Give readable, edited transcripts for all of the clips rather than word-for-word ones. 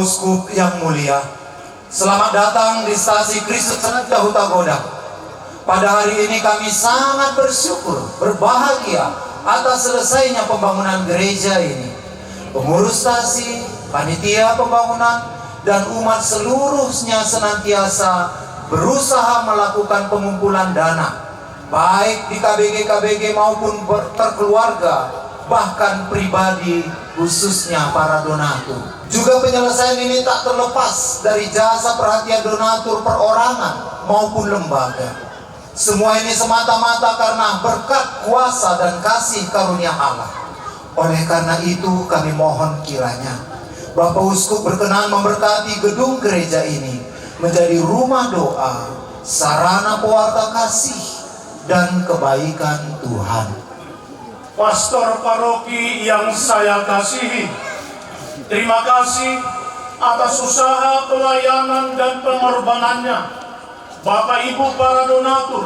Uskup yang mulia, selamat datang di stasi Kristus Raja Huta Godang. Pada hari ini kami sangat bersyukur, berbahagia atas selesainya pembangunan gereja ini. Pengurus stasi, panitia pembangunan, dan umat seluruhnya senantiasa berusaha melakukan pengumpulan dana, baik di KBG-KBG maupun terkeluarga, bahkan pribadi, khususnya para donatur. Juga penyelesaian ini tak terlepas dari jasa perhatian donatur perorangan maupun lembaga. Semua ini semata-mata karena berkat kuasa dan kasih karunia Allah. Oleh karena itu kami mohon kiranya Bapak Uskup berkenan memberkati gedung gereja ini menjadi rumah doa, sarana pewarta kasih dan kebaikan Tuhan. Pastor paroki yang saya kasihi, terima kasih atas usaha pelayanan dan pengorbanannya. Bapak Ibu para donatur,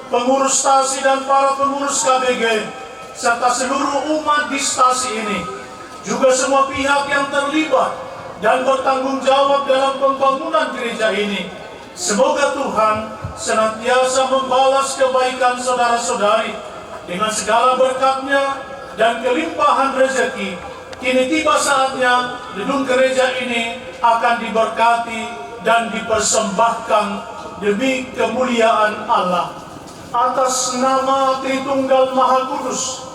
pengurus stasi dan para pengurus KBG, serta seluruh umat di stasi ini, juga semua pihak yang terlibat dan bertanggung jawab dalam pembangunan gereja ini. Semoga Tuhan senantiasa membalas kebaikan saudara-saudari dengan segala berkat-Nya dan kelimpahan rezeki. Kini tiba saatnya gedung gereja ini akan diberkati dan dipersembahkan demi kemuliaan Allah. Atas nama Tritunggal Maha Kudus,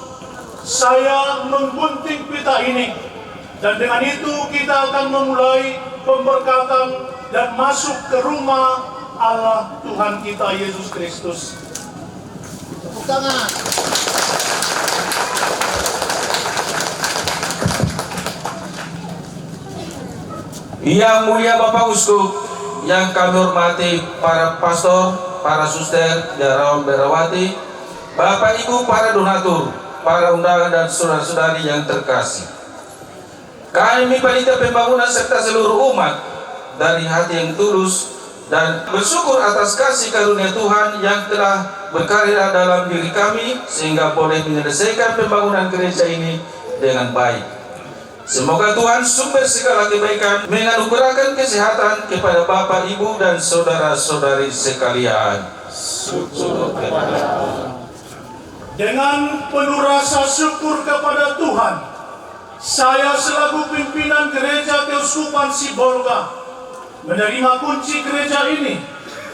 saya menggunting pita ini, dan dengan itu kita akan memulai pemberkatan dan masuk ke rumah Allah Tuhan kita Yesus Kristus. Tepuk tangan. Yang mulia Bapak Uskup, yang kami hormati para pastor, para suster, biarawan biarawati, Bapak Ibu para donatur, para undangan dan saudara-saudari yang terkasih. Kami panitia pembangunan serta seluruh umat dari hati yang tulus dan bersyukur atas kasih karunia Tuhan yang telah berkarya dalam diri kami sehingga boleh menyelesaikan pembangunan gereja ini dengan baik. Semoga Tuhan sumber segala kebaikan menganugerahkan kesehatan kepada Bapak, Ibu, dan saudara-saudari sekalian. Dengan penuh rasa syukur kepada Tuhan, saya selaku pimpinan Gereja Keuskupan Sibolga menerima kunci gereja ini.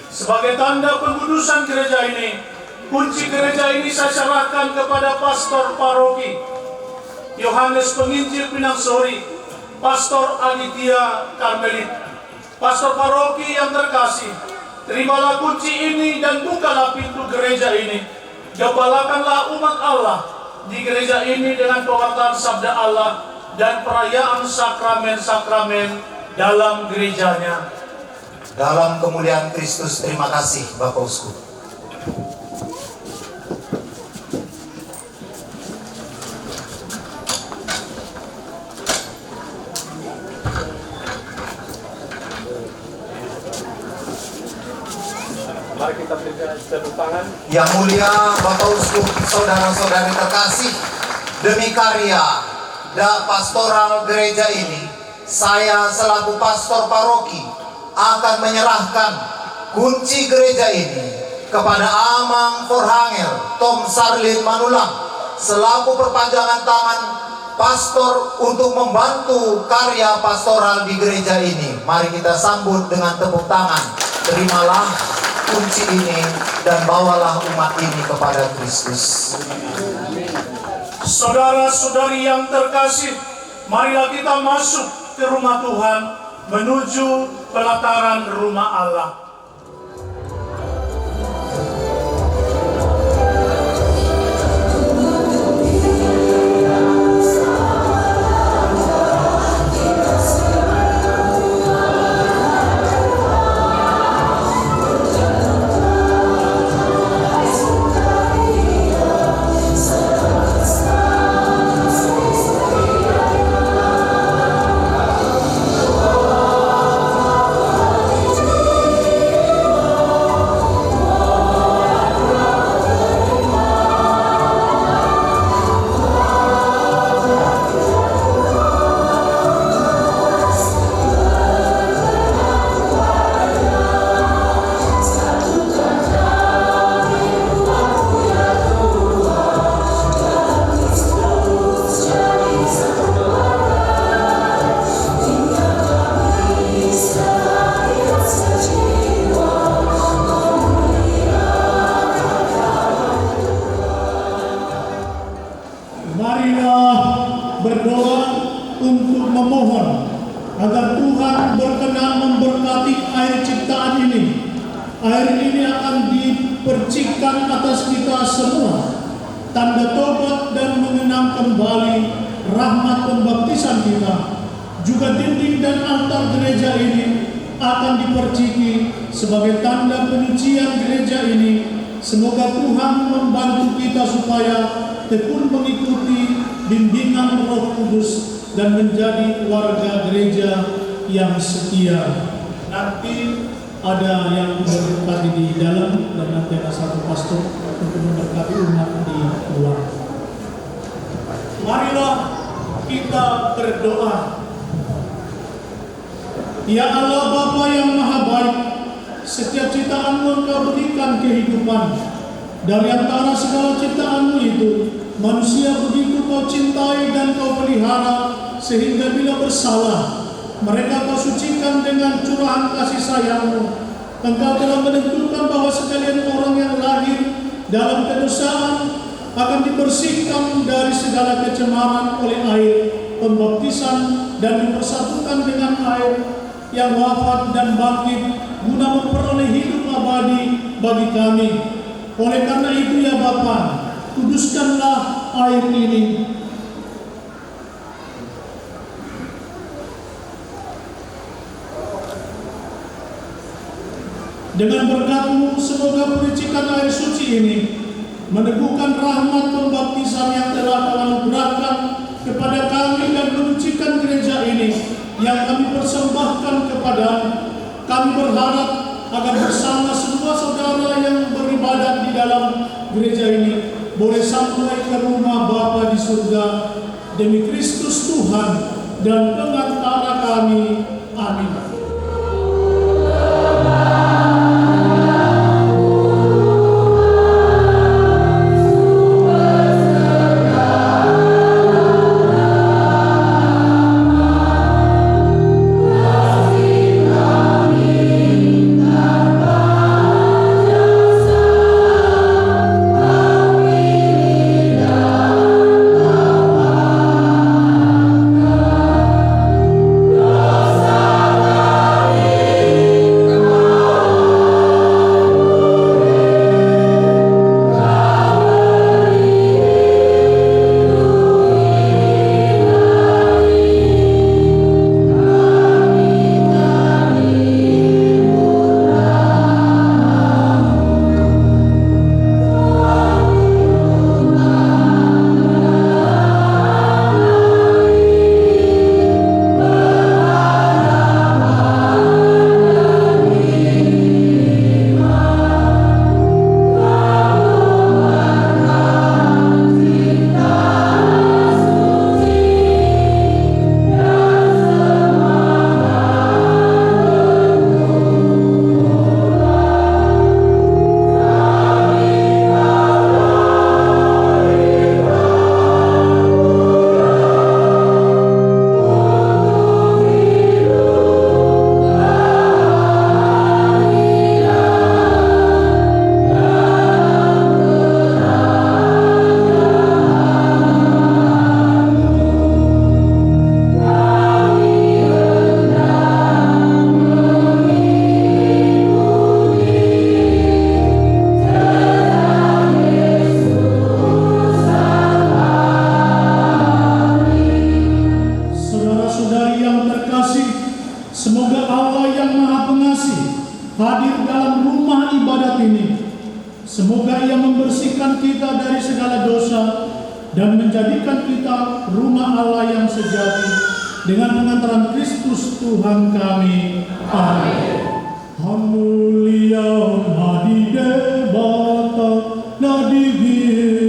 Sebagai tanda pengudusan gereja ini, kunci gereja ini saya serahkan kepada Pastor Paroki Yohanes Penginjil Pinangsori, Pastor Aditya Karmelit. Pastor Paroki yang terkasih, terimalah kunci ini dan bukalah pintu gereja ini. Gembalakanlah umat Allah di gereja ini dengan pewartaan sabda Allah dan perayaan sakramen-sakramen dalam gerejanya. Dalam kemuliaan Kristus, terima kasih Bapak Uskup. Mari kita berikan tepuk tangan. Yang mulia Bapak Uskup, saudara-saudari terkasih, demi karya pastoral gereja ini, saya selaku pastor paroki akan menyerahkan kunci gereja ini kepada Amang Forhangel Tom Sarlin Manulang selaku perpanjangan tangan pastor untuk membantu karya pastoral di gereja ini. Mari kita sambut dengan tepuk tangan. Terimalah kunci ini dan bawalah umat ini kepada Kristus. Saudara-saudari yang terkasih, marilah kita masuk ke rumah Tuhan menuju pelataran rumah Allah. Marilah berdoa untuk memohon agar Tuhan berkenan memberkati air ciptaan ini. Air ini akan dipercikkan atas kita semua, tanda tobat dan mengenang kembali rahmat pembaptisan kita. Juga dinding dan altar gereja ini akan diperciki sebagai tanda penyucian gereja ini. Semoga Tuhan membantu kita supaya tekun mengikuti bimbingan Roh Kudus dan menjadi warga gereja yang setia. Nanti ada yang memberkati di dalam dan nanti ada satu pastor untuk memberkati umat di luar. Marilah kita berdoa. Ya Allah Bapa yang Maha Baik, setiap ciptaan-Mu Engkau berikan kehidupan. Dari antara segala ciptaan-Mu itu, manusia begitu Kau cintai dan Kau pelihara, sehingga bila bersalah, mereka Kau sucikan dengan curahan kasih sayang-Mu. Engkau telah menentukan bahwa sekalian orang yang lahir dalam kedosaan akan dibersihkan dari segala kecemaran oleh air pembaptisan dan dipersatukan dengan air yang wafat dan bangkit guna memperoleh hidup abadi bagi kami. Oleh karena itu ya Bapa, kuduskanlah air ini. Dengan berkat-Mu, semoga percikan air suci ini meneguhkan rahmat pembaptisan yang telah Kau anugerahkan kepada kami dan menyucikan gereja ini yang kami persembahkan kepada-Mu. Kami berharap agar bersama semua saudara yang beribadat di dalam gereja ini boleh sampai ke rumah Bapa di surga demi Kristus Tuhan dan pengantara kami. Amin. Semoga Ia membersihkan kita dari segala dosa dan menjadikan kita rumah Allah yang sejati dengan pengantaran Kristus Tuhan kami. Amin. Hamulia hadide bata nadigita.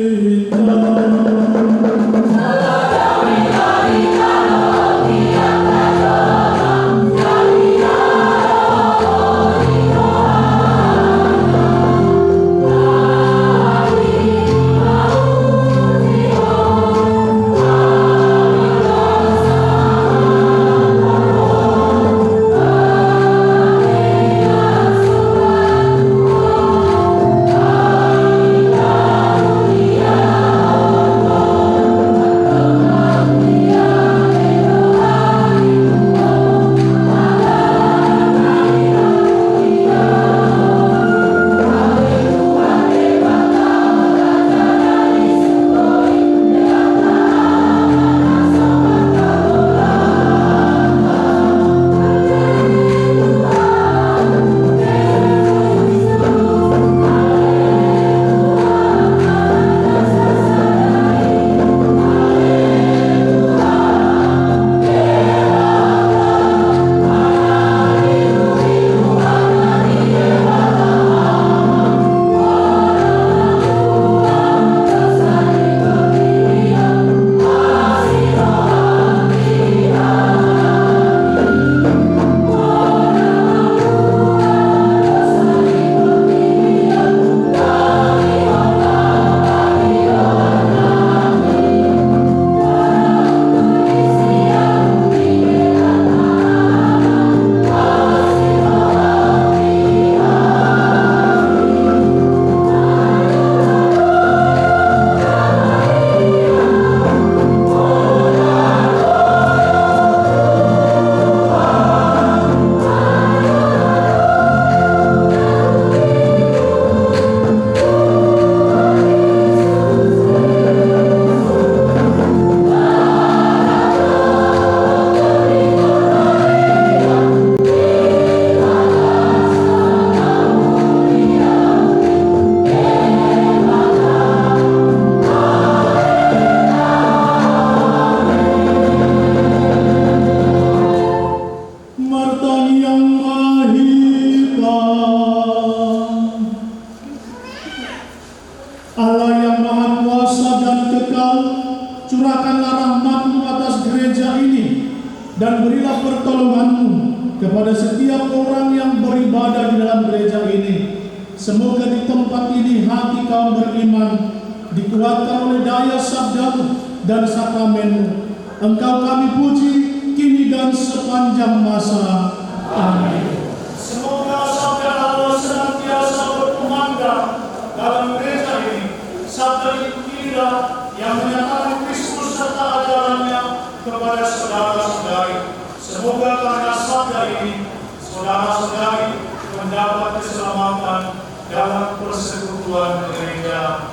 curahkanlah rahmat-Mu atas gereja ini, dan berilah pertolongan-Mu kepada setiap orang yang beribadah di dalam gereja ini. Semoga di tempat ini hati kaum beriman dikuatkan oleh daya sabda-Mu dan sakramen-Mu. Engkau kami puji kini dan sepanjang masa. Amin. Semoga sabda Allah senantiasa berkumandang dalam gereja ini. Sabda inilah yang menyatakan Kristus serta ajarannya kepada saudara-saudari. Semoga karena sabda ini, saudara-saudari mendapat keselamatan dalam persekutuan gereja.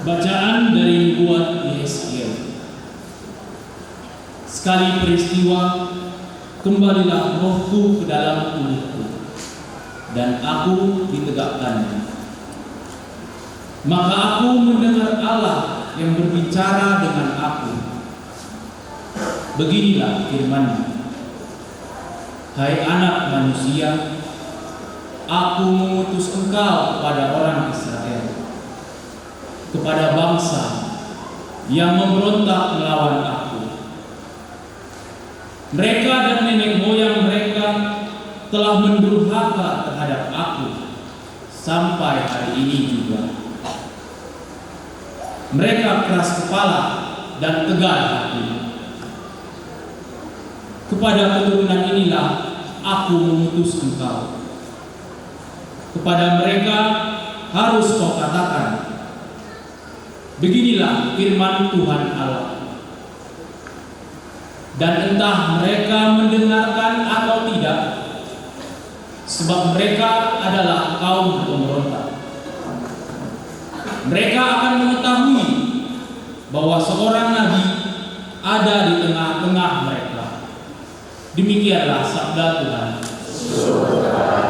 Bacaan dari Nubuat Yesaya. Sekali peristiwa, kembalilah rohku ke dalam tubuhku, dan aku ditegakkannya. Maka aku mendengar Allah yang berbicara dengan aku. Beginilah firman-Nya: Hai anak manusia, aku mengutus engkau kepada orang Israel, kepada bangsa yang memberontak melawan aku. Mereka dan nenek moyang mereka telah mendurhaka terhadap aku sampai hari ini juga. Mereka keras kepala dan tegar hati. Kepada keturunan inilah aku mengutus engkau. Kepada mereka harus kau katakan, beginilah firman Tuhan Allah. Dan entah mereka mendengarkan atau tidak, sebab mereka adalah kaum pemberontak. Mereka akan mengetahui bahwa seorang nabi ada di tengah-tengah mereka. Demikianlah sabda Tuhan. Hallelujah.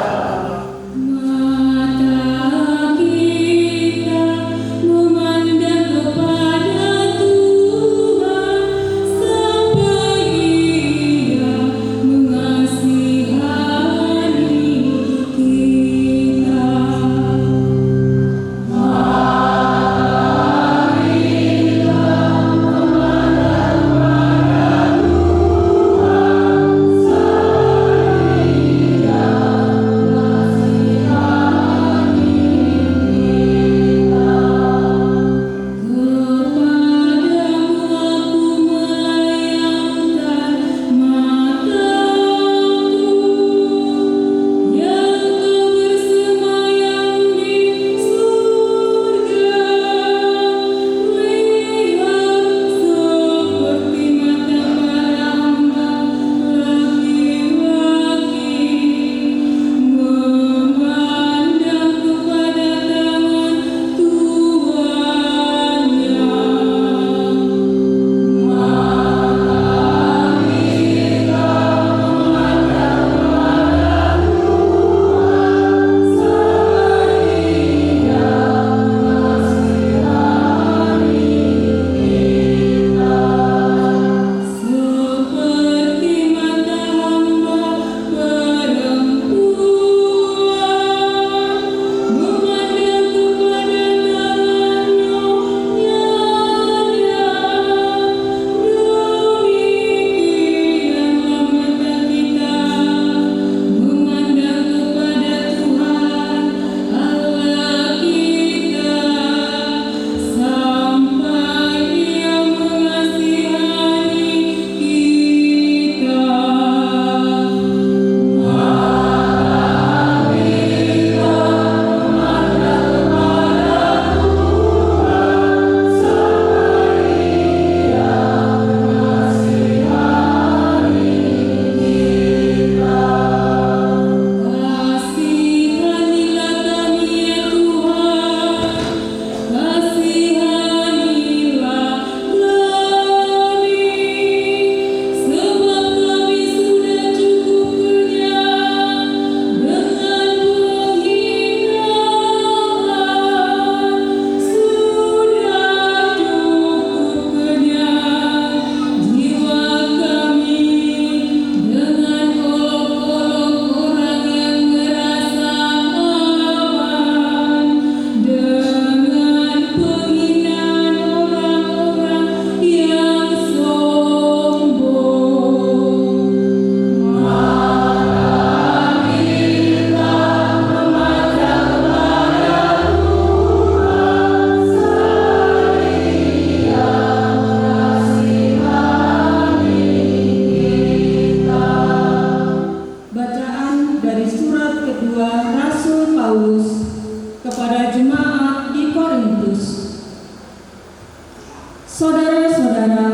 Saudara-saudara,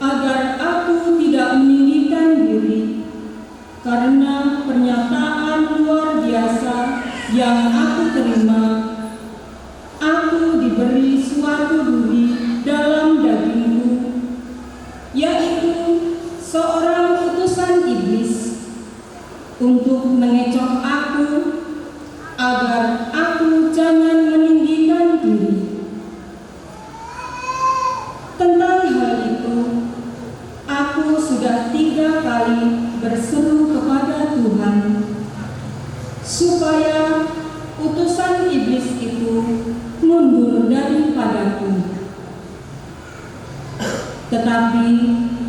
agar aku tidak meninggikan diri karena pernyataan luar biasa yang aku terima, aku diberi suatu duri dalam dagingku, yaitu seorang utusan iblis untuk mengecoh aku agar aku jangan meninggikan diri. Tentang hal itu, aku sudah 3 kali berseru kepada Tuhan supaya utusan iblis itu mundur daripadaku. Tetapi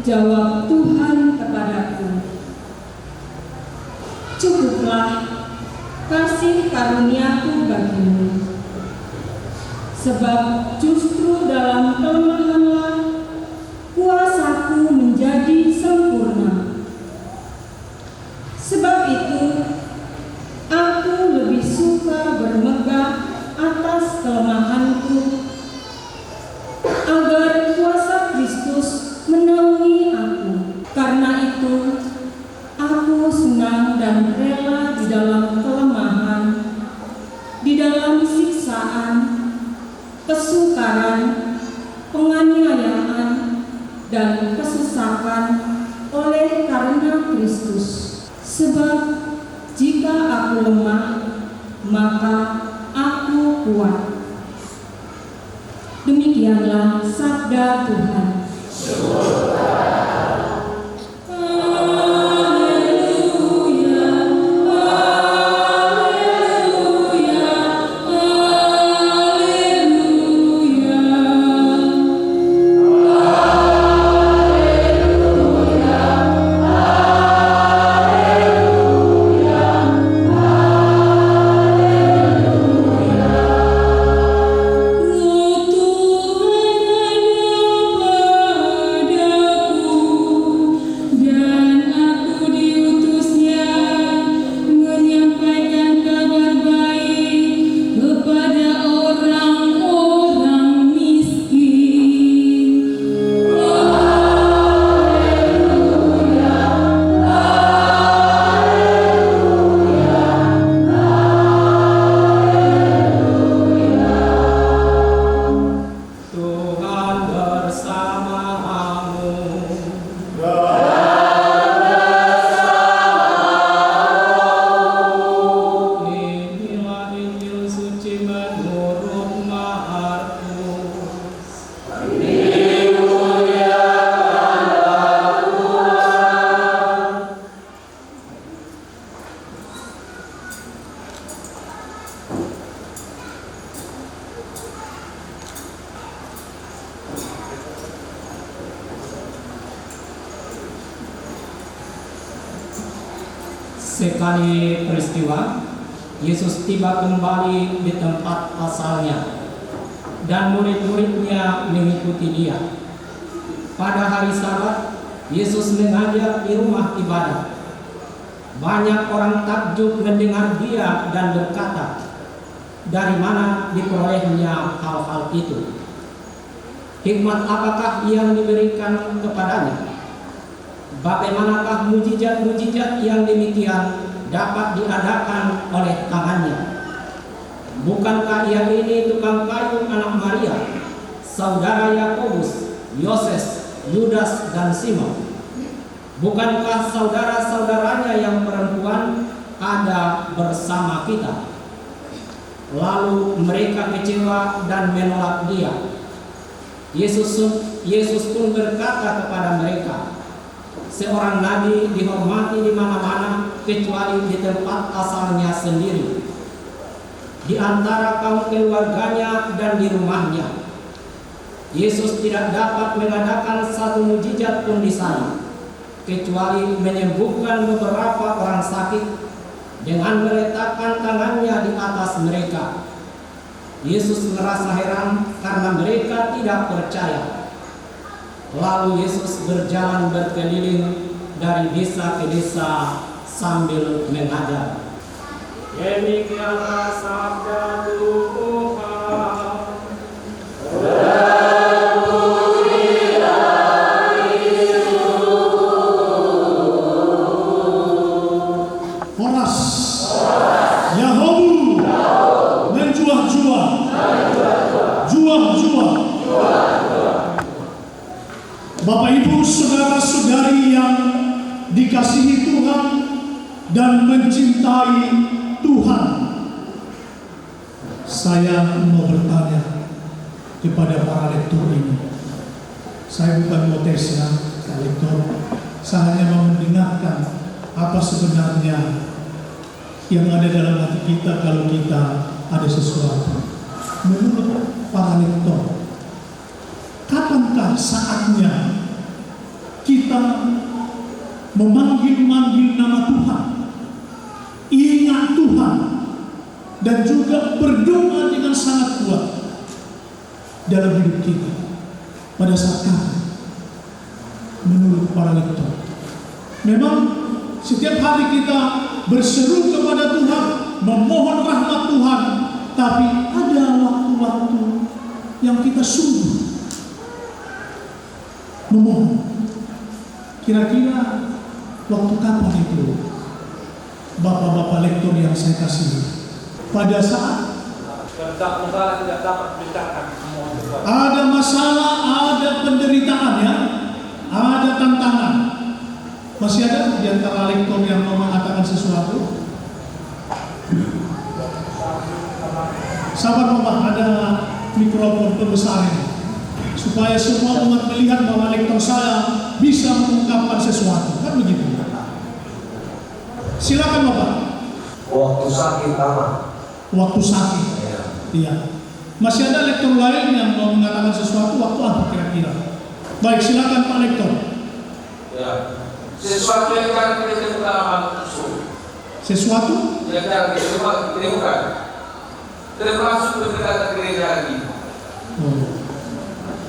jawab Tuhan kepadaku, "Cukuplah kasih karuniaku bagimu, sebab justru dalam kelemahanlah kuasaku menjadi sempurna. Sebab itu aku lebih suka bermegah atas kelemahanku, agar kuasa Kristus menaungi aku. Karena itu aku senang dan rela di dalam kelemahan, di dalam siksaan, kesukaran, penganiayaan, dan kesesakan oleh karena Kristus. Sebab jika aku lemah, maka aku kuat." Demikianlah sabda Tuhan. Sekali peristiwa, Yesus tiba kembali di tempat asalnya, dan murid-muridnya mengikuti dia. Pada hari Sabat, Yesus mengajar di rumah ibadah. Banyak orang takjub mendengar dia dan berkata, "Dari mana diperolehnya hal-hal itu? Hikmat apakah yang diberikan kepadanya? Bagaimanakah mujizat-mujizat yang demikian dapat diadakan oleh tangannya? Bukankah ia ini tukang kayu anak Maria, saudara Yakobus, Yoses, Yudas, dan Simon? Bukankah saudara-saudaranya yang perempuan ada bersama kita?" Lalu mereka kecewa dan menolak dia. Yesus pun berkata kepada mereka, "Seorang nabi dihormati di mana-mana kecuali di tempat asalnya sendiri, di antara kaum keluarganya dan di rumahnya." Yesus tidak dapat mengadakan satu mujizat pun di sana, kecuali menyembuhkan beberapa orang sakit dengan meletakkan tangannya di atas mereka. Yesus merasa heran karena mereka tidak percaya. Lalu Yesus berjalan berkeliling dari desa ke desa sambil mengajar. Demikianlah sabda Tuhan. Bapak Ibu saudara-saudari yang dikasihi Tuhan dan mencintai Tuhan, saya mau bertanya kepada para lektor ini. Saya bukan motes ya, Pak Lektor. Saya hanya mau mendengarkan apa sebenarnya yang ada dalam hati kita kalau kita ada sesuatu. Menurut para lektor, kapankah saatnya kita memanggil-manggil nama Tuhan, ingat Tuhan, dan juga berdoa dengan sangat kuat dalam hidup kita pada saat kapan? Menurut para lektor, memang setiap hari kita berseru kepada Tuhan, memohon rahmat Tuhan, tapi ada waktu-waktu yang kita sungguh memohon. Kira-kira waktu kapan itu, bapak-bapak lektor yang saya kasihi? Pada saat ada masalah, ada penderitaan ya, ada tantangan. Masih ada di antara lektor yang mau mengatakan sesuatu? Sabar Bapak, ada mikrofon pembesar ini, supaya semua umat melihat bahwa lektor saya bisa mengungkapkan sesuatu, kan begitu? Silakan Bapak. Waktu sakit apa? Waktu sakit. Iya. Masih ada lektor lain yang mau mengatakan sesuatu waktu apa kira-kira? Baik, silakan Pak Lektor. Ya. Sesuatu yang jarang kita temukan dalam Sesuatu yang jarang kita temukan, termasuk pendekatan gereja lagi.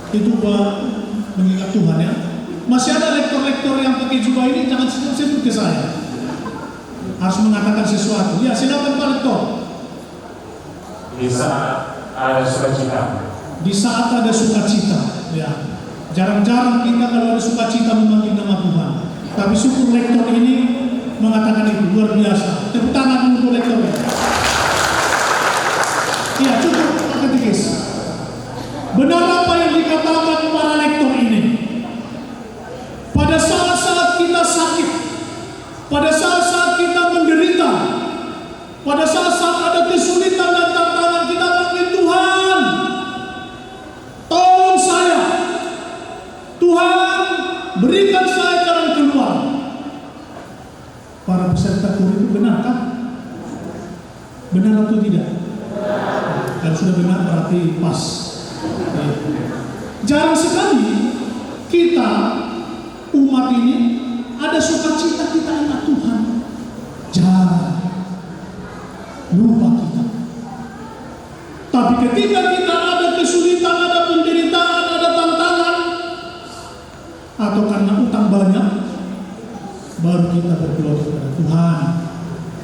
Itu buat mengingat Tuhan ya. Masih ada lektor-lektor yang pakai jubah ini, jangan sebut ke saya. Harus mengatakan sesuatu. Ya, silakan Pak Lektor. Di saat ada sukacita. Di saat ada sukacita, ya. Jarang-jarang kita kalau ada sukacita memanggil nama Tuhan. Tapi syukur lektor ini mengatakan itu, luar biasa. Tepuk tangan untuk lektornya. Iya, cukup Pak Katekis. Benar apa yang dikatakan para lektor ini? Pada saat-saat kita sakit, pada saat-saat kita menderita, pada saat-saat ada kesulitan dan tantangan, kita panggil Tuhan, tolong saya, Tuhan berikan saya jalan keluar. Para peserta kur itu benarkah? Benar atau tidak? Kalau sudah benar berarti pas. Jarang sekali kita umat ini ada sukacita kita ingat Tuhan. Jarang. Lupa kita. Tapi ketika kita ada kesulitan, ada penderitaan, ada tantangan, atau karena utang banyak, baru kita berdoa kepada Tuhan.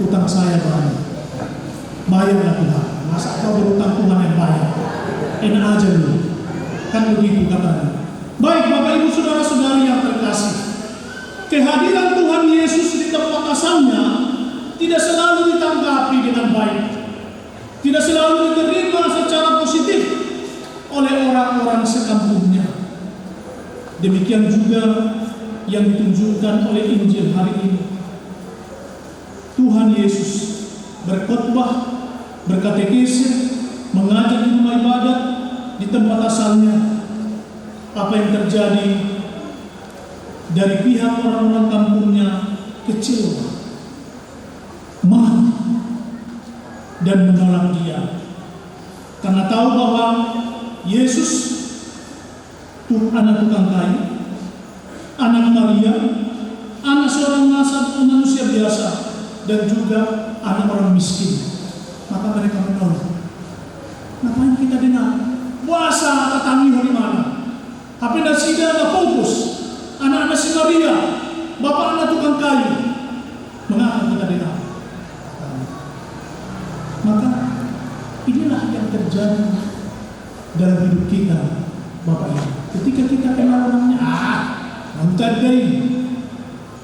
Utang saya banyak, bayarlah Tuhan. Masa kau berutang Tuhan yang bayar? Enak aja dulu. Kan begitu katanya. Baik Bapak Ibu Saudara-saudari yang terkasih, kehadiran Tuhan Yesus di tempat asalnya tidak selalu ditanggapi dengan baik, tidak selalu diterima secara positif oleh orang-orang sekampungnya. Demikian juga yang ditunjukkan oleh Injil hari ini. Tuhan Yesus berkhotbah, berkatekese, mengajar di rumah ibadat di tempat asalnya. Apa yang terjadi dari pihak orang-orang kampungnya kecewa, marah, dan menolak dia karena tahu bahwa Yesus anak tukang kayu, anak Maria, anak seorang manusia biasa, dan juga anak orang miskin. Maka mereka menolak. Ngapain kita dengar? Puasa katangi hari mana? Tapi nasi ada fokus. Anak-anak si Maria, bapak anak tukang kayu. Mengapa kita dengar? Maka inilah yang terjadi dalam hidup kita, Bapak Ibu. Ketika kita kenal orangnya, mantap deh,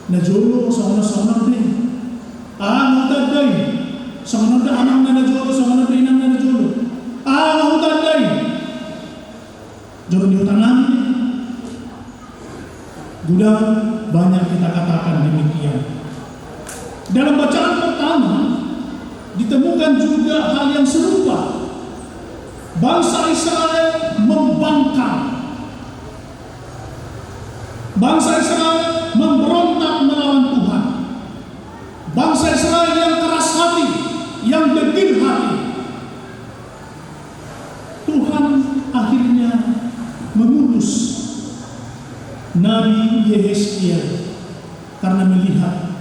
najolo sama deh, mantap deh, sama ada anak najolo, sama ada inang najolo, mantap deh, jodoh di hutan Mudah banyak kita katakan demikian. Dalam bacaan pertama ditemukan juga hal yang serupa. Bangsa Israel membangkang. Bangsa Israel memberontak melawan Tuhan. Bangsa Israel yang keras hati, yang degil hati. Tuhan akhirnya mengutus Nabi Yehezkiel karena melihat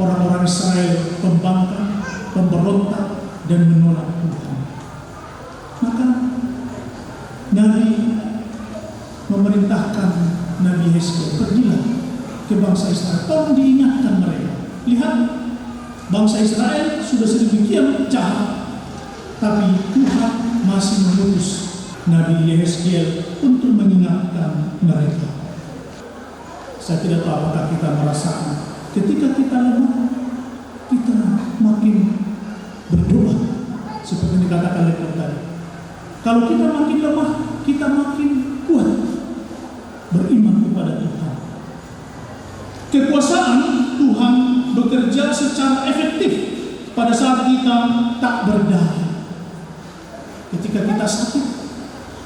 orang-orang Israel pembangkang, pemberontak, dan menolak Tuhan. Maka Nabi memerintahkan Nabi Yehezkiel, pergilah ke bangsa Israel, tolong diingatkan mereka. Lihat, bangsa Israel sudah sedemikian jahat, tapi Tuhan masih mengutus Nabi Yehezkiel untuk mengingatkan mereka. Saya tidak tahu apakah kita merasakan ketika kita lemah, kita makin berdoa seperti dikatakan lektor tadi. Kalau kita makin lemah, kita makin kuat beriman kepada Tuhan. Kekuasaan Tuhan bekerja secara efektif pada saat kita tak berdaya. Ketika kita sakit,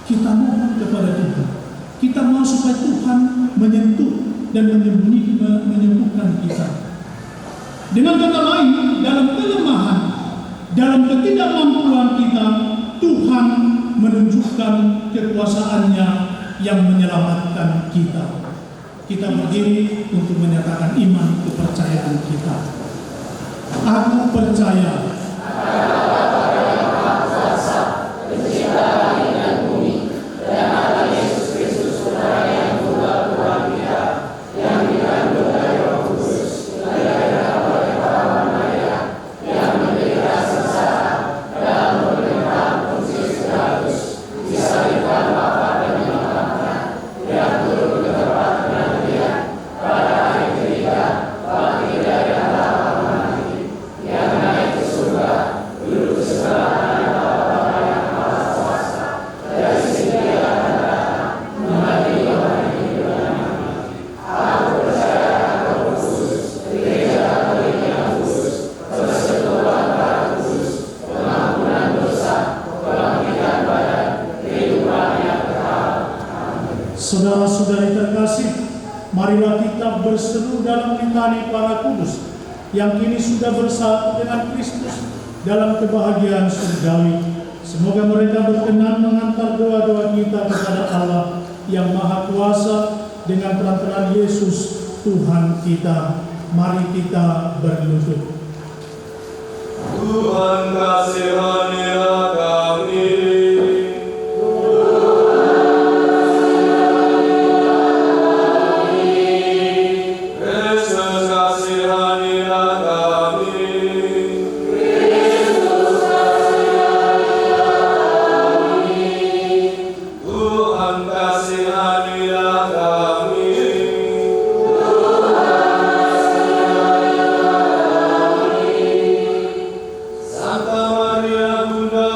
kita mohon kepada Tuhan. Kita mau supaya Tuhan menyentuh dan menyembuhkan kita. Dengan kata lain, dalam kelemahan, dalam ketidakmampuan kita, Tuhan menunjukkan kekuasaannya yang menyelamatkan kita. Kita berdiri untuk menyatakan iman kepercayaan kita. Aku percaya saudara-saudari terkasih, marilah kita berseru dalam litani para kudus yang kini sudah bersatu dengan Kristus dalam kebahagiaan surgawi. Semoga mereka berkenan mengantar doa-doa kita kepada Allah yang Maha Kuasa dengan perantaraan Yesus Tuhan kita. Mari kita berlutut. Tuhan kasihanilah kami. Santa Maria Bunda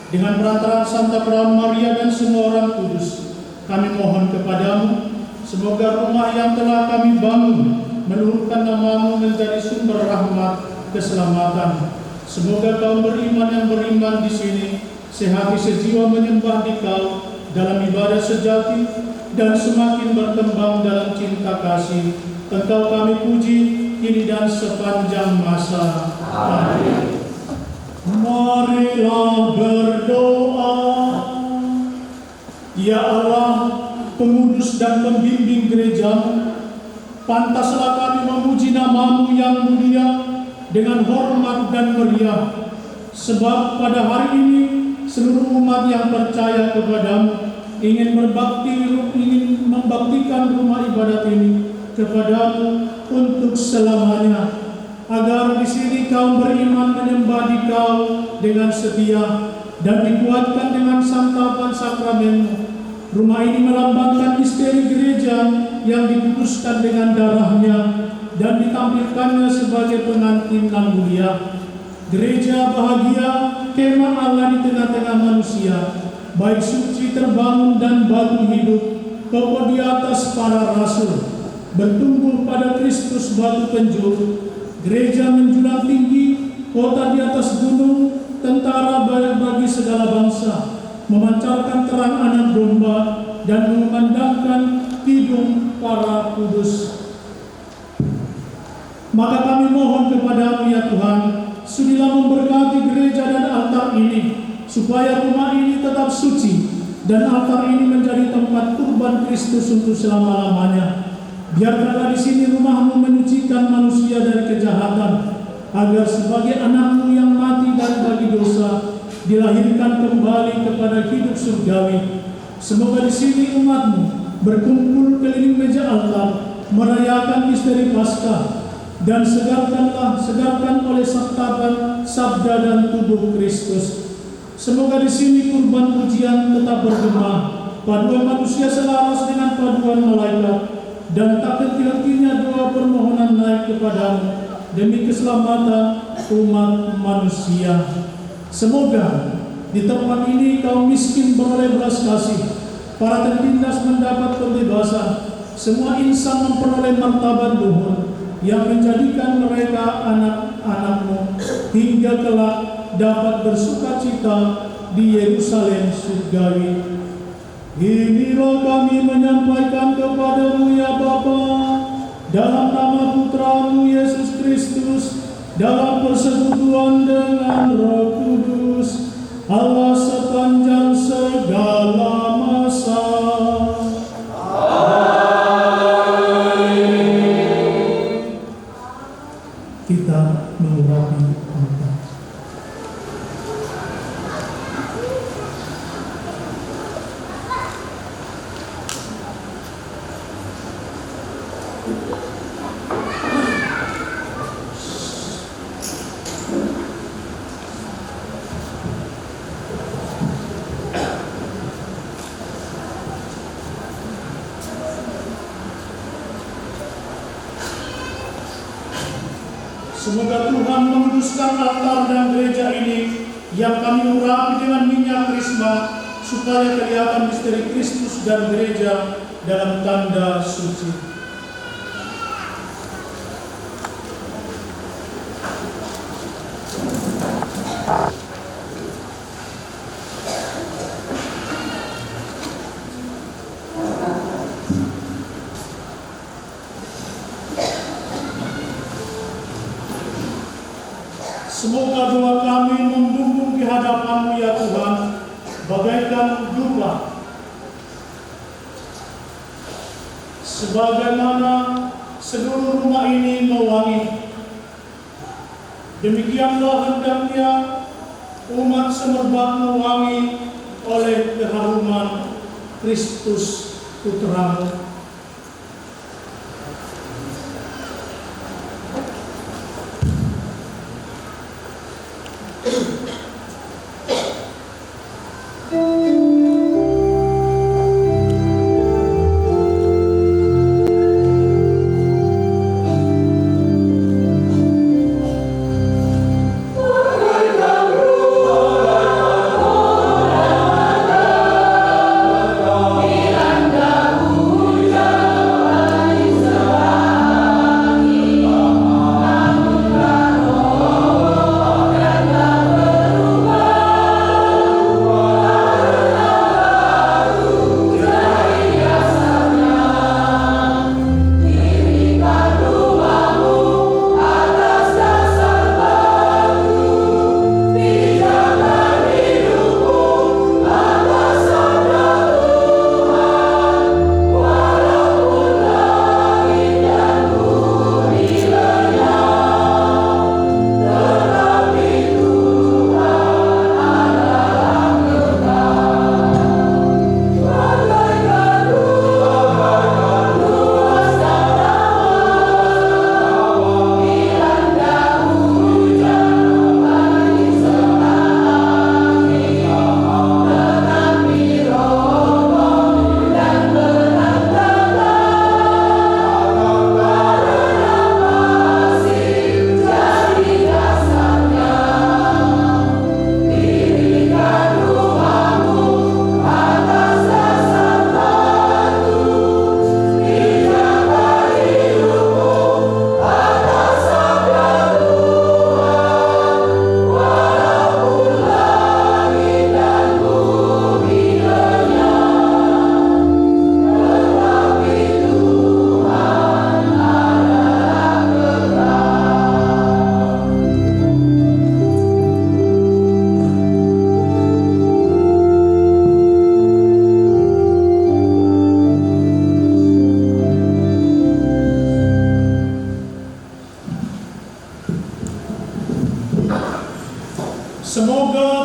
Dengan perantaraan Santa Perawan Maria dan semua orang kudus, kami mohon kepadamu, semoga rumah yang telah kami bangun meluhurkan namamu menjadi sumber rahmat keselamatan. Semoga kaum beriman yang beriman di sini sehati sejiwa menyembah di Kau dalam ibadah sejati dan semakin berkembang dalam cinta kasih. Engkau kami puji kini dan sepanjang masa. Amin. Marilah berdoa. Ya Allah, pengurus dan pembimbing gereja-Mu, pantaslah kami memuji nama-Mu yang mulia dengan hormat dan meriah, sebab pada hari ini seluruh umat yang percaya kepadamu ingin membaktikan rumah ibadat ini kepadamu untuk selamanya, agar di sini kaum beriman menyembah di Kau dengan setia dan dikuatkan dengan santapan sakramen-Mu. Rumah ini melambangkan misteri gereja yang dikuduskan dengan darah-Nya dan ditampilkannya sebagai pengantin nan mulia. Gereja bahagia, kemah Allah di tengah-tengah manusia, baik suci terbangun dan batu hidup, kokoh di atas para rasul, bertumbuh pada Kristus batu penjuru. Gereja menjulang tinggi, kota di atas gunung, tentara bagi segala bangsa, memancarkan terang anak domba dan mengumandangkan kidung para kudus. Maka kami mohon kepadamu ya Tuhan, sudilah memberkati gereja dan altar ini, supaya rumah ini tetap suci dan altar ini menjadi tempat kurban Kristus untuk selama-lamanya. Biarkanlah di sini rumah-Mu menyucikan manusia dari kejahatan, agar sebagai anak-Mu yang mati dan bagi dosa dilahirkan kembali kepada hidup surgawi. Semoga di sini umat-Mu berkumpul keliling meja altar, merayakan misteri Paskah, dan segarkan oleh santapan sabda dan tubuh Kristus. Semoga di sini kurban pujian tetap bergema, paduan manusia selaras dengan paduan malaikat, dan tak henti-hentinya doa permohonan naik kepadamu demi keselamatan umat manusia. Semoga di tempat ini kaum miskin beroleh belas kasih, para tertindas mendapat pembebasan, semua insan memperoleh martabat luhur yang menjadikan mereka anak-anak-Mu hingga kelak dapat bersukacita di Yerusalem surgawi. Inilah kami menyampaikan kepadamu ya Bapa, dalam nama Putra-Mu Yesus Kristus, dalam persekutuan dengan Roh Kudus, Allah sepanjang segala masa. Amin. Kita mengurapi altar. Semoga Tuhan menguduskan altar dan gereja ini yang kami urapi dengan minyak krisma, supaya kelihatan misteri Kristus dan gereja dalam tanda suci. Semoga doa kami membumbung di hadapan-Mu ya Tuhan, bagaikan dupa, sebagaimana seluruh rumah ini mewangi. Demikianlah hendaknya umat semerbak mewangi oleh keharuman Kristus Putra-Mu. Bagaikan rupa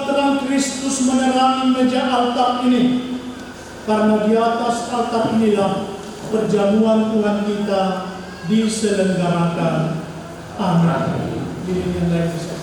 Biarlah terang Kristus menerangi meja altar ini, karena di atas altar inilah perjamuan Tuhan kita diselenggarakan. Amin. Diri yang lain bisa.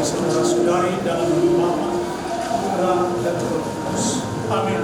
saudara-saudari dalam nama Bapa, Putra, dan Roh Kudus. Amin.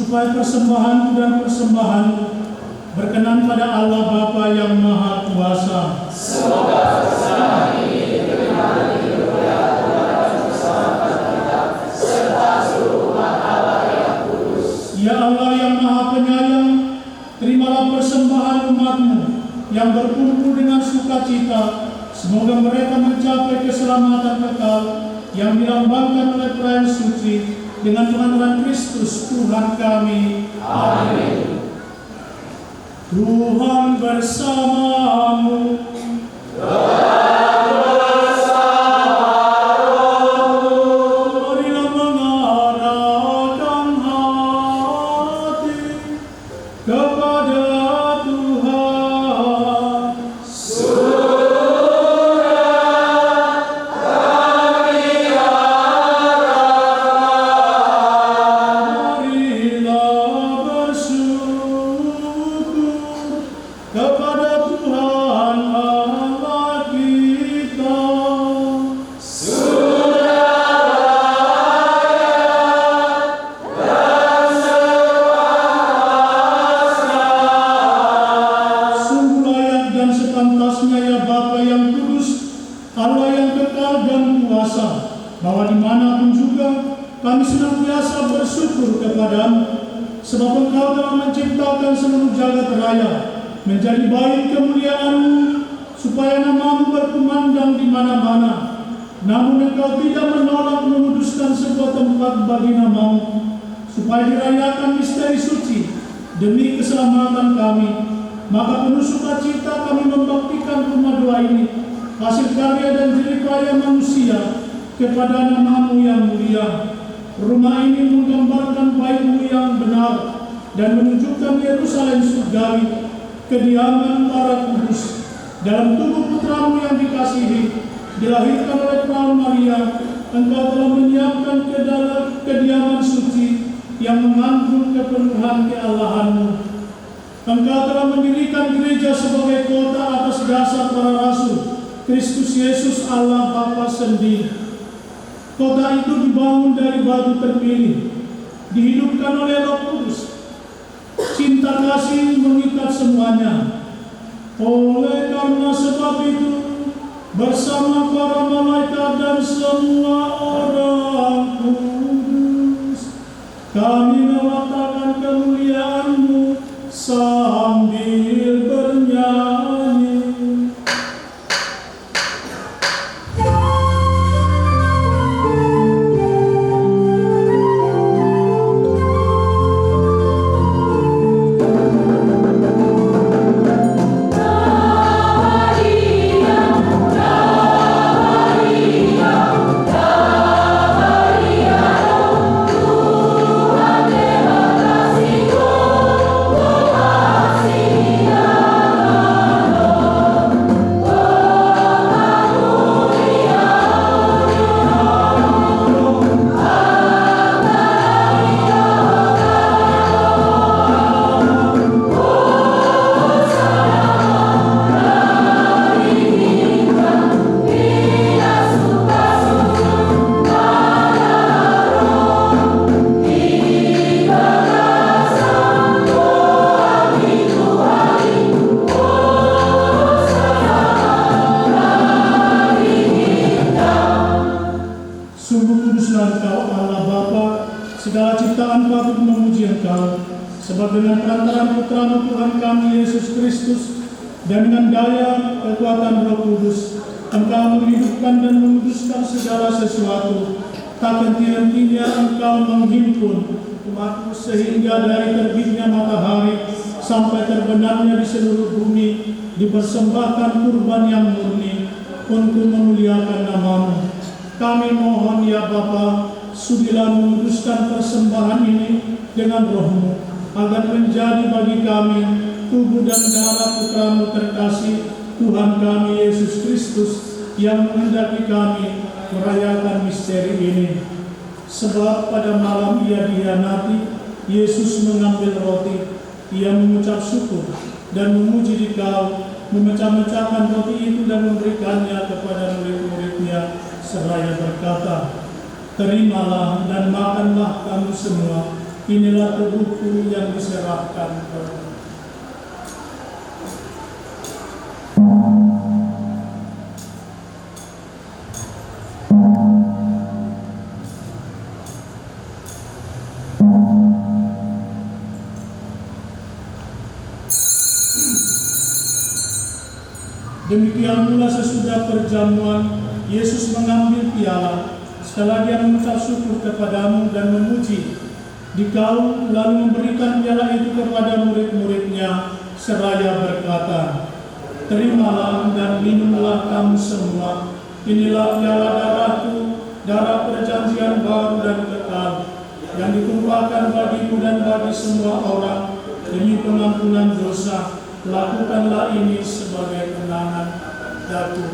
supaya persembahan dan persembahan berkenan pada Allah Bapa yang Maha Kuasa. Semoga persembahan ini diterima diberkati Tuhan bersama kita serta seluruh umat Allah yang kudus. Ya Allah yang Maha Penyayang, terimalah persembahan umat-Mu yang berkumpul dengan sukacita. Semoga mereka mencapai keselamatan kekal yang dilambangkan oleh perayaan suci dengan pengadilan Kristus Tuhan kami. Amin. Tuhan bersamamu. Dan bersama rohmu. Marilah mengarahkan hati kepada Tuhan. Kepada Tuhan Allah kita. kekal dan kuasa, bahwa dimanapun juga kami senantiasa bersyukur kepadamu, sebab Engkau telah menciptakan seluruh jagat raya menjadi bait kemuliaan-Mu, supaya nama-Mu berkumandang di mana-mana. Namun Engkau tidak menolak menguduskan sebuah tempat bagi nama-Mu, supaya dirayakan misteri suci demi keselamatan kami. Maka penuh sukacita kami membaktikan rumah doa ini, hasil karya dan jeripaya manusia, kepada nama-Mu yang mulia. Rumah ini menggambarkan bait-Mu yang benar dan menunjukkan Yerusalem surgawi, kediaman para kudus. Dalam tubuh Putra-Mu yang dikasihi, dilahirkan oleh Perawan Maria, Engkau telah menyiapkan kediaman suci yang mengandung kepenuhan keallahan-Mu. Engkau telah mendirikan gereja sebagai kota atas dasar para rasul, Kristus Yesus Allah Bapa sendiri. Kota itu dibangun dari batu terpilih, dihidupkan oleh Roh Kudus. Cinta kasih mengikat semuanya. Oleh karena sebab itu, bersama para malaikat dan semua orang kudus, kami mewaktakan kemuliaan-Mu sambil bernyanyi. Segala ciptaan patut memuji Engkau, sebab dengan perantaraan Putra-Mu Tuhan kami Yesus Kristus dan dengan daya kekuatan Roh Kudus, Engkau menghidupkan dan menguduskan segala sesuatu. Tak henti-hentinya Engkau menghimpun umat-Mu sehingga dari terbitnya matahari sampai terbenamnya di seluruh bumi dipersembahkan kurban yang murni untuk memuliakan nama-Mu. Kami mohon ya Bapa, sudilah menguduskan persembahan ini dengan Roh-Mu, agar menjadi bagi kami tubuh dan darah Putra-Mu terkasih, Tuhan kami Yesus Kristus, yang menghendaki kami merayakan misteri ini. Sebab pada malam Ia dihianati, Yesus mengambil roti, Ia mengucap syukur dan memuji Dikau, memecah-mecahkan roti itu dan memberikannya kepada murid-murid-Nya, seraya berkata, "Terimalah dan makanlah kamu semua, inilah tubuhku yang diserahkan kepadamu." Demikian pula sesudah perjamuan, Yesus mengambil piala. Setelah Dia mengucap syukur kepadamu dan memuji Dikau, lalu memberikan piala itu kepada murid-murid-Nya, seraya berkata, "Terimalah dan minumlah kamu semua. Inilah piala darahku, darah perjanjian baru dan kekal, yang ditumpahkan bagimu dan bagi semua orang demi pengampunan dosa. Lakukanlah ini sebagai kenangan daku."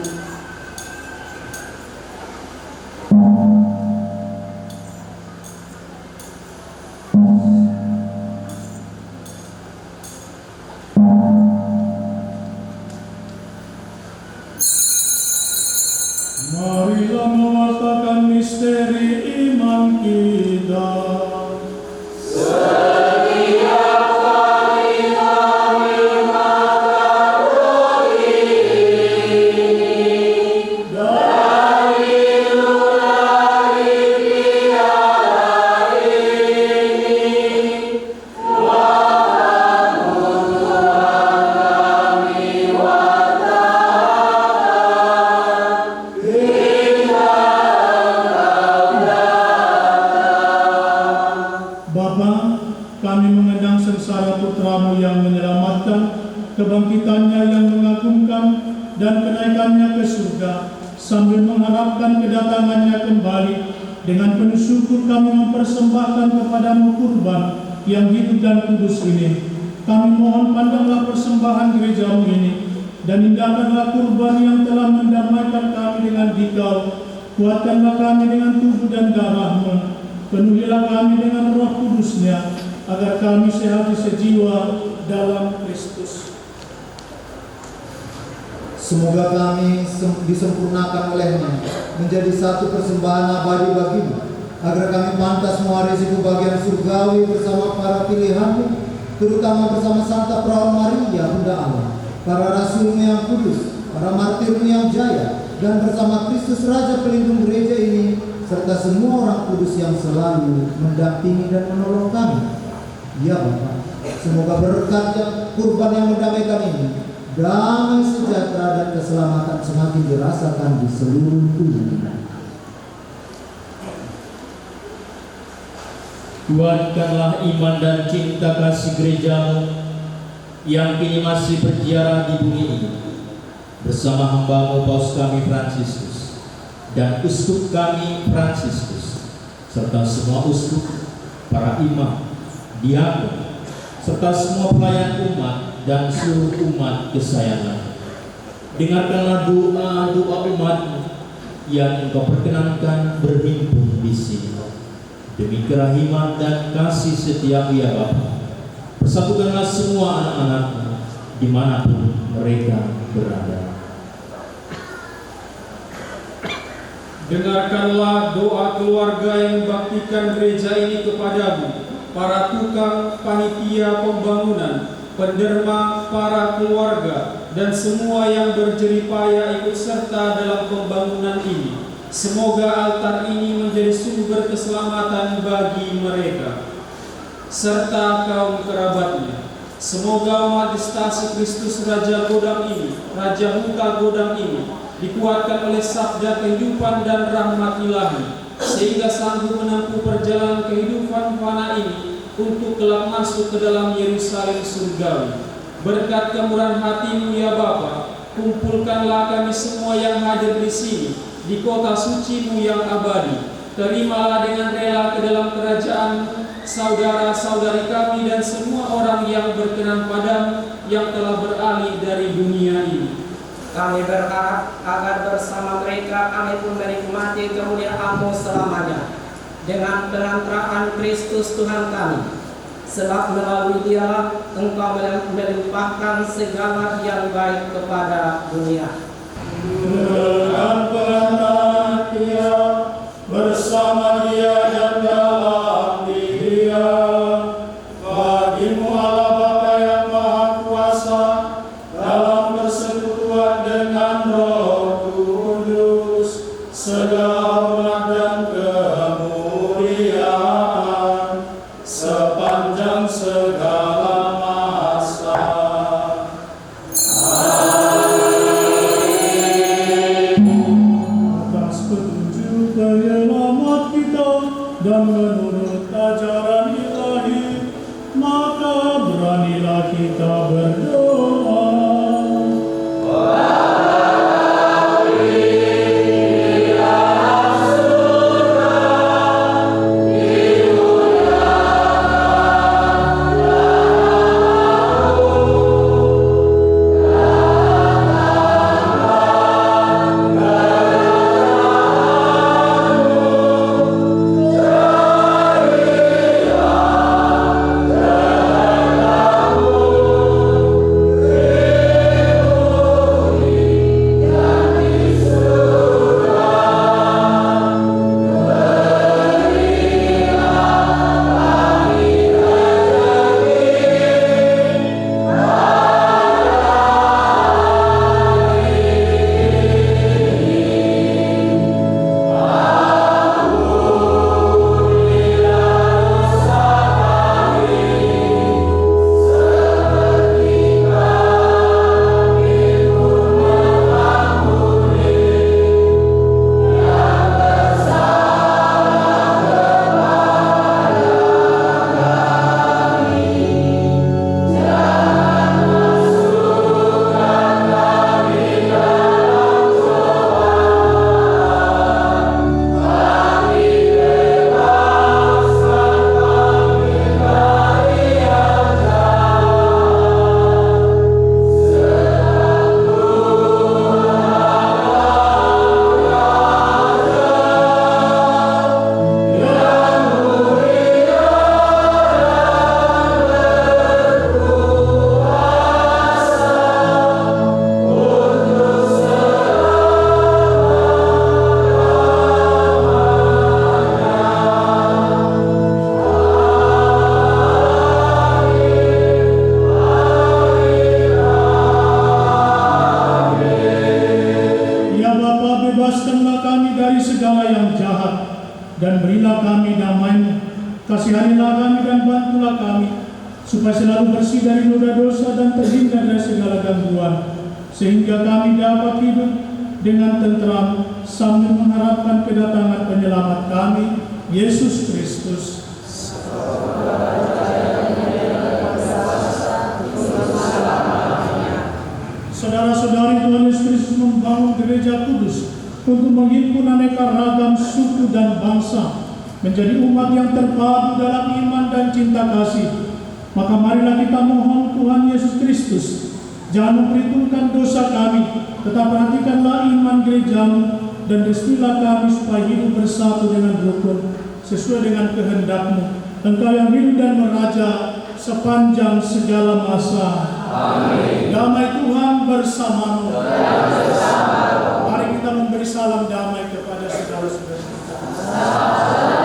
Marilah mewartakan misteri iman kita. Dari kebangkitannya yang mengagumkan dan kenaikannya ke surga, sambil mengharapkan kedatangannya kembali. Dengan penuh syukur kami mempersembahkan kepadamu kurban yang hidup dan kudus ini. Kami mohon pandanglah persembahan gerejamu ini, dan indahkanlah kurban yang telah mendamaikan kami dengan Dikau. Kuatkanlah kami dengan tubuh dan darah-Mu. Penuhilah kami dengan Roh Kudus-Nya, agar kami sehati sejiwa dalam Kristus. Semoga kami disempurnakan oleh-Nya menjadi satu persembahan abadi bagi-Mu, agar kami pantas mewarisi kebahagiaan surgawi bersama para pilihan-Mu, terutama bersama Santa Perawan Maria, Bunda Allah, para rasul-Mu yang kudus, para martir-Mu yang jaya, dan bersama Kristus Raja pelindung gereja ini, serta semua orang kudus yang selalu mendampingi dan menolong kami. Ya Bapa, semoga berkat kurban yang mendamaikan ini, damai sejahtera dan keselamatan semakin dirasakan di seluruh dunia. Kuatkanlah iman dan cinta kasih gereja-Mu yang kini masih berziarah di bumi ini, bersama hamba-Mu Paus kami Fransiskus dan uskup kami Fransiskus, serta semua uskup, para imam, diakon, serta semua pelayan umat dan seluruh umat kesayangan. Dengarkanlah doa-doa umat-Mu yang Engkau perkenankan berhimpun di sini. Demi kerahiman dan kasih setia-Mu ya Bapa, persatukanlah semua anak-anak-Mu dimanapun mereka berada. Dengarkanlah doa keluarga yang membaktikan gereja ini kepadamu, para tukang panitia pembangunan, penderma, para keluarga, dan semua yang berjeripaya ikut serta dalam pembangunan ini. Semoga altar ini menjadi sumber keselamatan bagi mereka, serta kaum kerabatnya. Semoga Magistasi Kristus Raja Godang ini, Raja Muka Godang ini, dikuatkan oleh sabda kehidupan dan rahmat ilahi, sehingga sanggup menempuh perjalanan kehidupan fana ini untuk kelak masuk ke dalam Yerusalem surgawi. Berkat kemurahan hati-Mu ya Bapa, kumpulkanlah kami semua yang hadir di sini di kota suci-Mu yang abadi. Terimalah dengan rela ke dalam kerajaan saudara-saudari kami dan semua orang yang berkenan padamu, yang telah beralih dari dunia ini. Kami berharap agar bersama mereka kami pun menikmati kemuliaan-Mu selamanya dengan pengantaraan Kristus Tuhan kami. Sebab melalui Dia Engkau melimpahkan segala yang baik kepada dunia. Dengan pengantaran Dia, bersama Dia dan dalam Dia, bagi-Mu Allah Bapa yang Maha Kuasa, dalam persekutuan dengan Roh Kudus, segala hormat dan kemuliaan sepanjang segala masa. Atas petunjuk penyelamat kita dan menurut ajaran ilahi, maka beranilah kita berdoa. segala yang jahat, dan berilah kami damai-Mu. Kasihanilah kami dan bantulah kami, supaya selalu bersih dari noda dosa dan terhindar dari segala gangguan, sehingga kami dapat hidup dengan tentram sambil mengharapkan kedatangan penyelamat kami, Yesus Kristus. Saudara-saudari, Tuhan Yesus Kristus membangun gereja kudus untuk menghimpun aneka ragam suku dan bangsa menjadi umat yang terpadu dalam iman dan cinta kasih. Maka marilah kita mohon Tuhan Yesus Kristus, jangan memperhitungkan dosa kami, tetap perhatikanlah iman gereja-Mu, dan restuilah kami supaya hidup bersatu dengan rukun sesuai dengan kehendak-Mu. Engkau yang hidup dan meraja sepanjang segala masa. Amin. Damai Tuhan bersamamu. Mari kita memberi salam damai kepada saudara-saudara kita. Amin.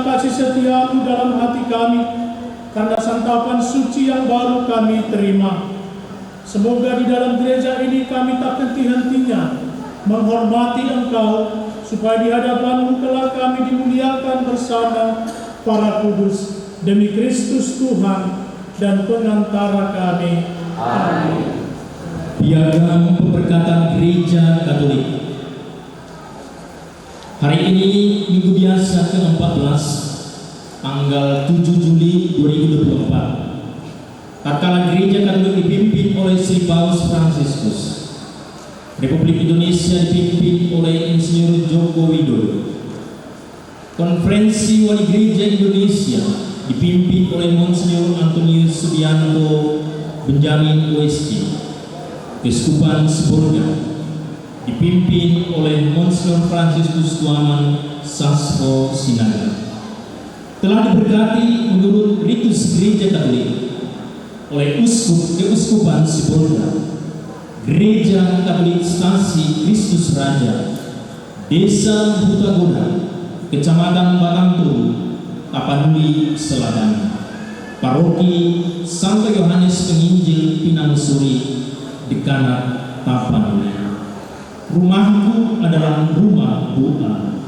kasih setia-Mu dalam hati kami, karena santapan suci yang baru kami terima. Semoga di dalam gereja ini kami tak henti-hentinya menghormati Engkau, supaya di hadapan-Mu kelak kami dimuliakan bersama para kudus, demi Kristus Tuhan dan pengantara kami. Amin. Piagam Pemberkatan Gereja Katolik. Hari ini Minggu Biasa ke-14, tanggal 7 Juli 2024. Tatkala Gereja Katolik dipimpin oleh Sri Paus Fransiskus, Republik Indonesia dipimpin oleh Insinyur Joko Widodo, Konferensi Wali Gereja Indonesia dipimpin oleh Monsinyur Antonius Subianto Benjamin OSC, Keuskupan Sibolga dipimpin oleh Monsinyur Fransiskus Tuaman Sasko Sinaga, telah diberkati menurut ritus Gereja Katolik oleh Keuskupan Sibolga, Gereja Katolik Stasi Kristus Raja, Desa Hutagoda, Kecamatan Batangturu, Tapanuli Selatan, Paroki Santo Yohanes Penginjil Pinang Suri, Dekanat Tapanuli. Rumahku adalah rumah doa.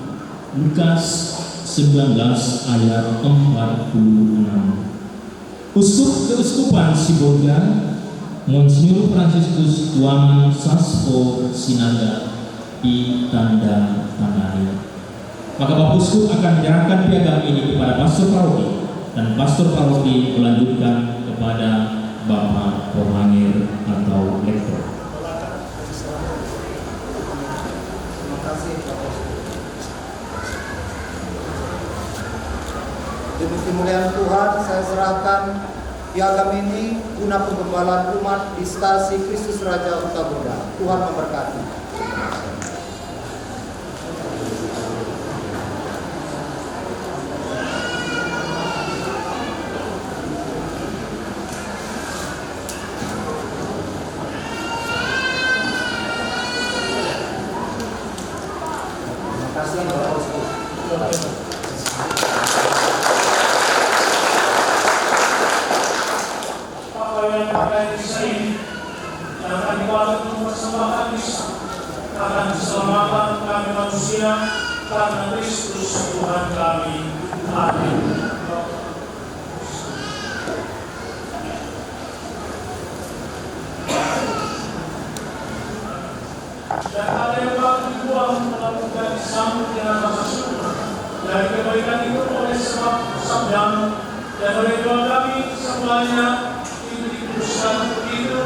Lukas 19 ayat 46. Keuskupan Sibolga, Monsinyur Fransiskus Tuaman Sasko Sinaga ditanda tangani. Maka Bapak Uskup akan menyerahkan piagam ini kepada pastor paroki, dan pastor paroki melanjutkan kepada Bapak Pemangir atau lektor. Terima kasih Bapak. Demi kemuliaan Tuhan, saya serahkan piagam ini guna penggembalaan umat di Stasi Kristus Raja Hutagoda. Tuhan memberkati. akan keselamatan kami manusia karena Kristus Tuhan kami. Amin. Dan ada yang bakal dibuang melakukan disambut dengan rasa syukur dari kebaikan itu oleh sebab sabdamu, dan oleh doa kami semuanya itu dikuduskan begitu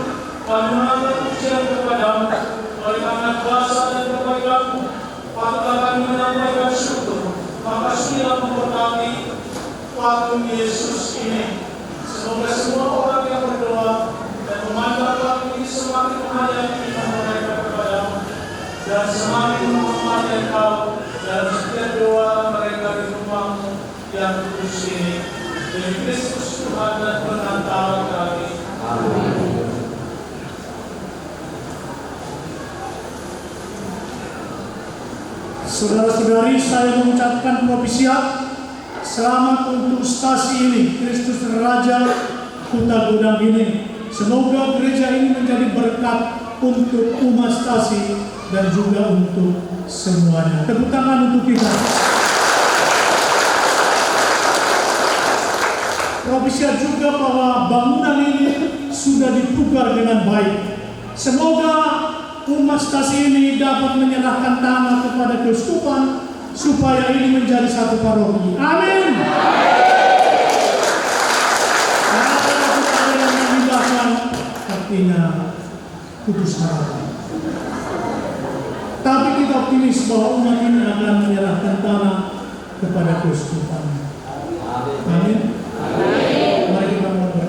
kami menambah pujian kepadamu oleh karena kuasa dan kebaikanmu. Patutlah kami menyampaikan syukur, maka sudilah memberkati patung Yesus ini. Semoga semua orang yang berdoa dan memandang patung ini semakin menghayati iman mereka kepadamu dan semakin menghormati Engkau dalam setiap doa mereka di rumahmu yang kudus ini. Demi Kristus Tuhan dan penantara kami. Amin. Saudara-saudari, saya mengucapkan propisiat selamat untuk stasi ini, Kristus Raja Hutagoda ini. Semoga gereja ini menjadi berkat untuk umat stasi dan juga untuk semuanya. Tepuk tangan untuk kita. Propisiat juga bahwa bangunan ini sudah dipugar dengan baik. Semoga umat stasi ini dapat menyerahkan tangan kepada keuskupan supaya ini menjadi satu paroki. Amin. Karena kita ada yang memindahkan, artinya putus harapan. Tapi kita optimis bahwa umat ini akan menyerahkan tanah kepada keuskupan. Amin. Mari kita berdoa.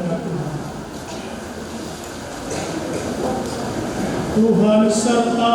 Tuhan serta